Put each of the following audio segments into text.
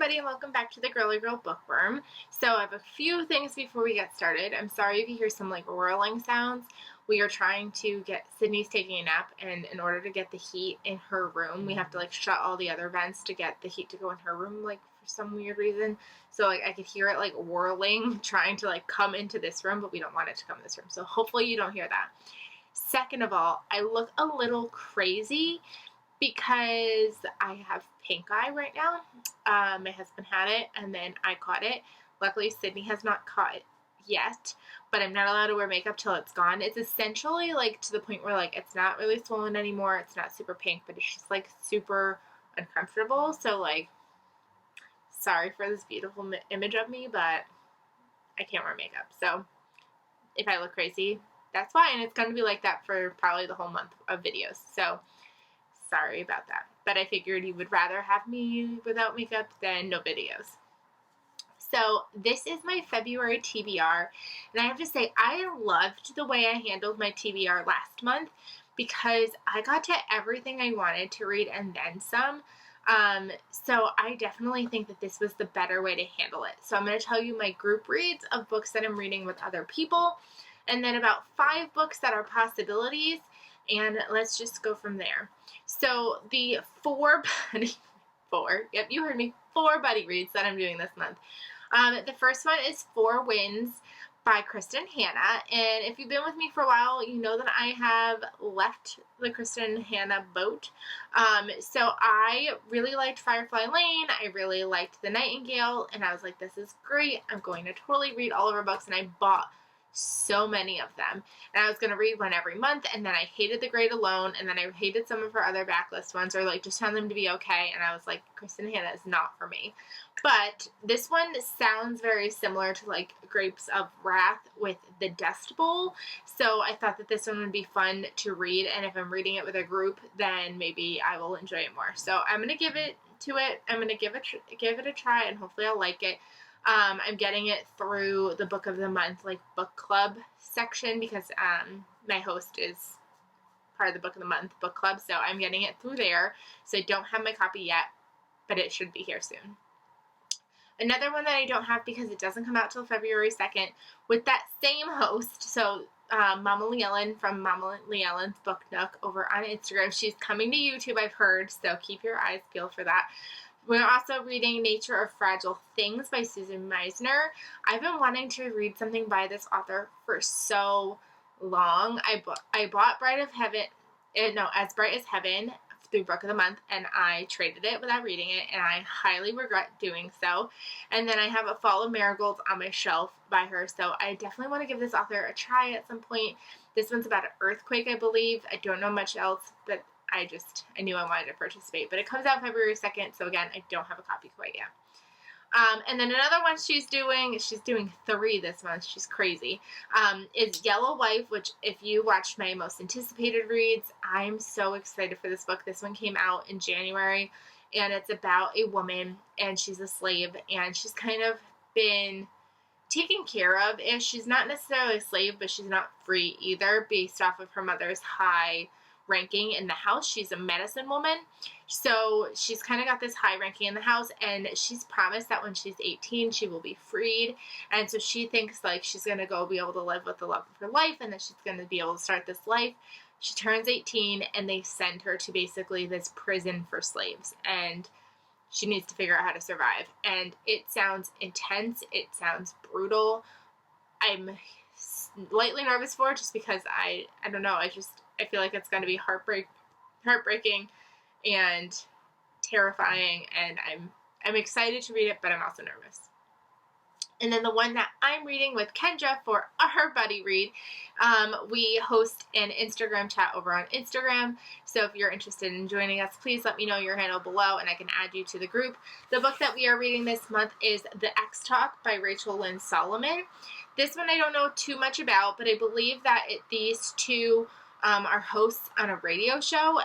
everybody, and welcome back to the Girly Girl Bookworm. So I have a few things before we get started. I'm sorry if you hear some like whirling sounds. We are trying to get, Sydney's taking a nap, and in order to get the heat in her room, we have to like shut all the other vents to get the heat to go in her room, like for some weird reason. So like I could hear it like whirling, trying to like come into this room, but we don't want it to come in this room. So hopefully you don't hear that. Second of all, I look a little crazy because I have pink eye right now. My husband had it, and then I caught it. Luckily, Sydney has not caught it yet, but I'm not allowed to wear makeup till it's gone. It's essentially like to the point where like it's not really swollen anymore. It's not super pink, but it's just like super uncomfortable. So like, sorry for this beautiful image of me, but I can't wear makeup. So if I look crazy, that's why, and it's going to be like that for probably the whole month of videos. So sorry about that, but I figured you would rather have me without makeup than no videos. So this is my February TBR, and I have to say I loved the way I handled my TBR last month because I got to everything I wanted to read and then some. So I definitely think that this was the better way to handle it. So I'm going to tell you my group reads of books that I'm reading with other people, and then about 5 books that are possibilities, and let's just go from there. So the 4 yep, you heard me, 4 buddy reads that I'm doing this month. The first one is 4 Winds by Kristen Hanna, and if you've been with me for a while, you know that I have left the Kristen Hanna boat. So I really liked Firefly Lane, I really liked The Nightingale, and I was like, this is great, I'm going to totally read all of her books, and I bought so many of them, and I was going to read one every month, and then I hated The Great Alone, and then I hated some of her other backlist ones, or like just found them to be okay, and I was like, Kristen Hanna is not for me. But this one sounds very similar to like Grapes of Wrath with the Dust Bowl, so I thought that this one would be fun to read, and if I'm reading it with a group, then maybe I will enjoy it more. So I'm going to give it to it. I'm going to give it a try, and hopefully I'll like it. I'm getting it through the Book of the Month, like book club section, because my host is part of the Book of the Month book club, so I'm getting it through there. So I don't have my copy yet, but it should be here soon. Another one that I don't have because it doesn't come out till February 2nd with that same host, so Mama Leellen from Mama Leellen's Book Nook over on Instagram. She's coming to YouTube, I've heard, so keep your eyes peeled for that. We're also reading Nature of Fragile Things by Susan Meisner. I've been wanting to read something by this author for so long. I bought As Bright as Heaven through Book of the Month, and I traded it without reading it, and I highly regret doing so. And then I have A Fall of Marigolds on my shelf by her, so I definitely want to give this author a try at some point. This one's about an earthquake, I believe. I don't know much else, but I knew I wanted to participate. But it comes out February 2nd, so again, I don't have a copy quite yet. And then another one she's doing 3 this month, she's crazy, is Yellow Wife, which if you watched my most anticipated reads, I'm so excited for this book. This one came out in January, and it's about a woman, and she's a slave, and she's kind of been taken care of. And she's not necessarily a slave, but she's not free either, based off of her mother's high ranking in the house. She's a medicine woman, so she's kind of got this high ranking in the house, and she's promised that when she's 18 she will be freed, and so she thinks like she's going to go be able to live with the love of her life, and that she's going to be able to start this life. She turns 18, and they send her to basically this prison for slaves, and she needs to figure out how to survive, and it sounds intense, it sounds brutal. I'm slightly nervous for it just because I don't know, I feel like it's going to be heartbreaking and terrifying, and I'm excited to read it, but I'm also nervous. And then the one that I'm reading with Kendra for our buddy read, we host an Instagram chat over on Instagram, so if you're interested in joining us, please let me know your handle below, and I can add you to the group. The book that we are reading this month is The X Talk by Rachel Lynn Solomon. This one I don't know too much about, but I believe that these two are hosts on a radio show,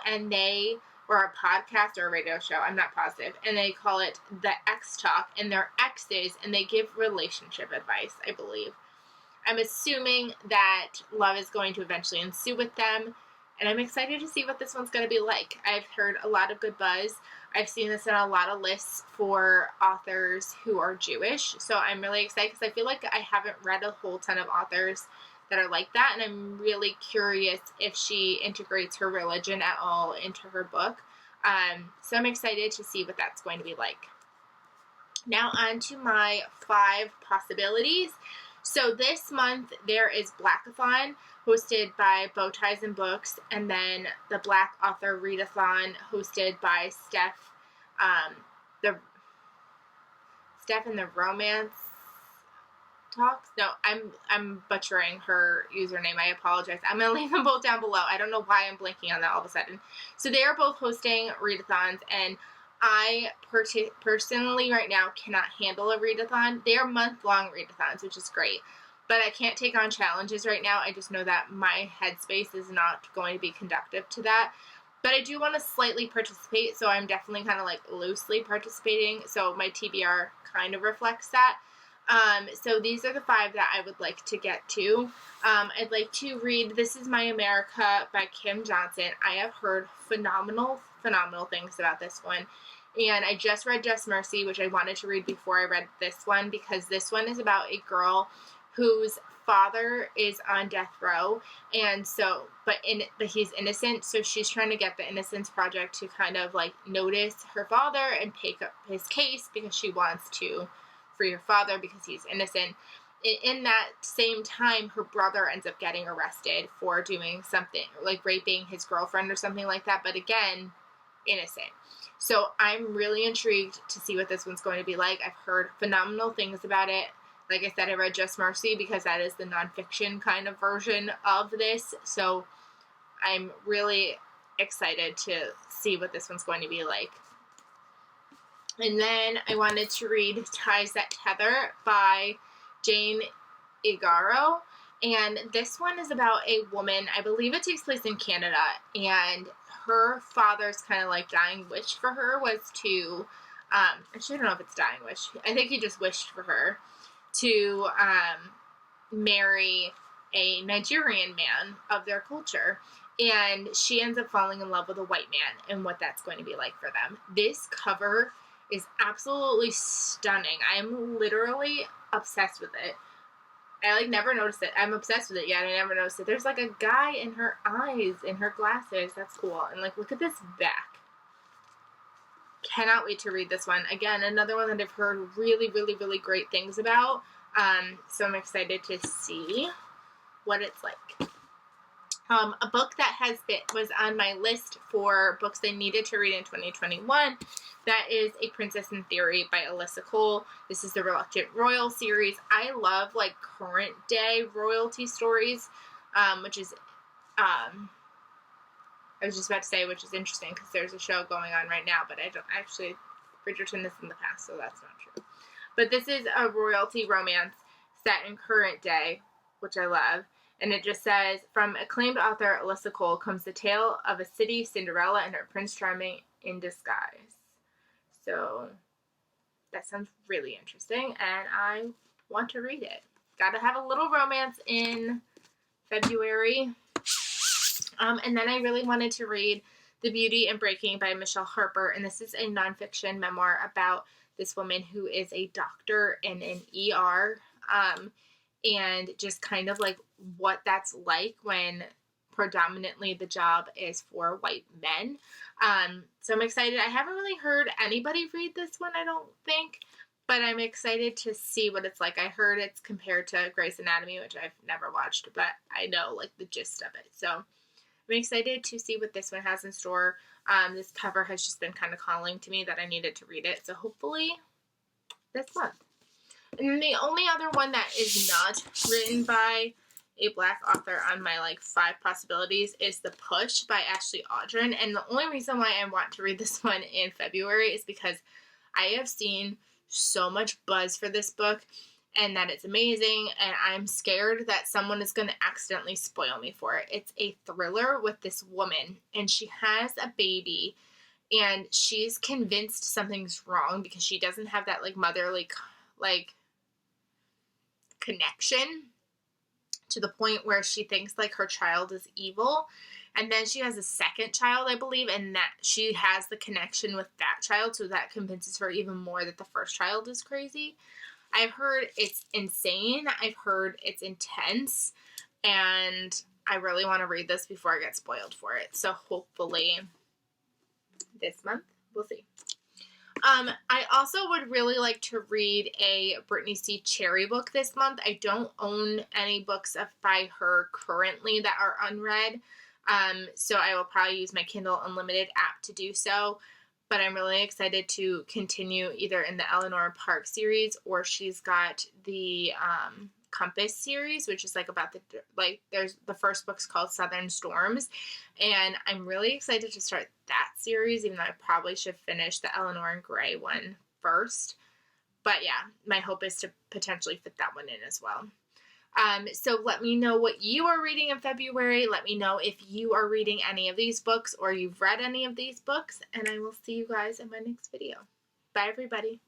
or a podcast or a radio show, I'm not positive, and they call it The X Talk, and they're exes, and they give relationship advice, I believe. I'm assuming that love is going to eventually ensue with them, and I'm excited to see what this one's going to be like. I've heard a lot of good buzz. I've seen this in a lot of lists for authors who are Jewish, so I'm really excited because I feel like I haven't read a whole ton of authors that are like that, and I'm really curious if she integrates her religion at all into her book. So I'm excited to see what that's going to be like. Now on to my 5 possibilities. So this month there is Blackathon, hosted by Bowties and Books, and then the Black Author Readathon, hosted by Steph and the Romance Talks. No, I'm butchering her username. I apologize. I'm gonna leave them both down below. I don't know why I'm blanking on that all of a sudden. So they are both hosting readathons, and I personally right now cannot handle a readathon. They are month-long readathons, which is great, but I can't take on challenges right now. I just know that my headspace is not going to be conducive to that. But I do want to slightly participate, so I'm definitely kind of like loosely participating, so my TBR kind of reflects that. So these are the 5 that I would like to get to. I'd like to read This Is My America by Kim Johnson. I have heard phenomenal things about this one. And I just read Just Mercy, which I wanted to read before I read this one, because this one is about a girl whose father is on death row, and so, but he's innocent, so she's trying to get the Innocence Project to kind of like notice her father and take up his case because she wants to free her father because he's innocent. In that same time, her brother ends up getting arrested for doing something, like raping his girlfriend or something like that, but again, innocent. So I'm really intrigued to see what this one's going to be like. I've heard phenomenal things about it. Like I said, I read Just Mercy because that is the nonfiction kind of version of this, so I'm really excited to see what this one's going to be like. And then I wanted to read Ties That Tether by Jane Igaro. And this one is about a woman, I believe it takes place in Canada, and her father's kind of like dying wish for her was to, actually I don't know if it's dying wish, I think he just wished for her to marry a Nigerian man of their culture. And she ends up falling in love with a white man and what that's going to be like for them. This cover is absolutely stunning. I'm literally obsessed with it. I like never noticed it. I'm obsessed with it yet. I never noticed it. There's like a guy in her eyes, in her glasses. That's cool. And like, look at this back. Cannot wait to read this one. Again, another one that I've heard really great things about. So I'm excited to see what it's like. A book that was on my list for books I needed to read in 2021. That is A Princess in Theory by Alyssa Cole. This is the Reluctant Royal series. I love like current day royalty stories, which is, I was just about to say, which is interesting because there's a show going on right now, but I don't actually, Bridgerton is in the past, so that's not true. But this is a royalty romance set in current day, which I love. And it just says, from acclaimed author Alyssa Cole comes the tale of a city Cinderella and her Prince Charming in disguise. So that sounds really interesting, and I want to read it. Gotta have a little romance in February. And then I really wanted to read The Beauty and Breaking by Michelle Harper, and this is a nonfiction memoir about this woman who is a doctor in an ER, and just kind of like what that's like when predominantly the job is for white men. So I'm excited. I haven't really heard anybody read this one, I don't think, but I'm excited to see what it's like. I heard it's compared to Grey's Anatomy, which I've never watched, but I know like the gist of it. So I'm excited to see what this one has in store. This cover has just been kind of calling to me that I needed to read it, so hopefully this month. And the only other one that is not written by a Black author on my like 5 possibilities is The Push by Ashley Audren, and the only reason why I want to read this one in February is because I have seen so much buzz for this book and that it's amazing, and I'm scared that someone is going to accidentally spoil me for it. It's a thriller with this woman, and she has a baby, and she's convinced something's wrong because she doesn't have that like motherly like connection to the point where she thinks like her child is evil. And then she has a second child, I believe, and that she has the connection with that child, so that convinces her even more that the first child is crazy. I've heard it's insane. I've heard it's intense, and I really want to read this before I get spoiled for it. So hopefully this month, we'll see. I also would really like to read a Brittany C. Cherry book this month. I don't own any books by her currently that are unread, so I will probably use my Kindle Unlimited app to do so. But I'm really excited to continue either in the Eleanor Park series, or she's got the Compass series, which is like about there's the first book's called Southern Storms, and I'm really excited to start that series, even though I probably should finish the Eleanor and Gray one first. But yeah, my hope is to potentially fit that one in as well. So let me know what you are reading in February. Let me know if you are reading any of these books or you've read any of these books, and I will see you guys in my next video. Bye, everybody.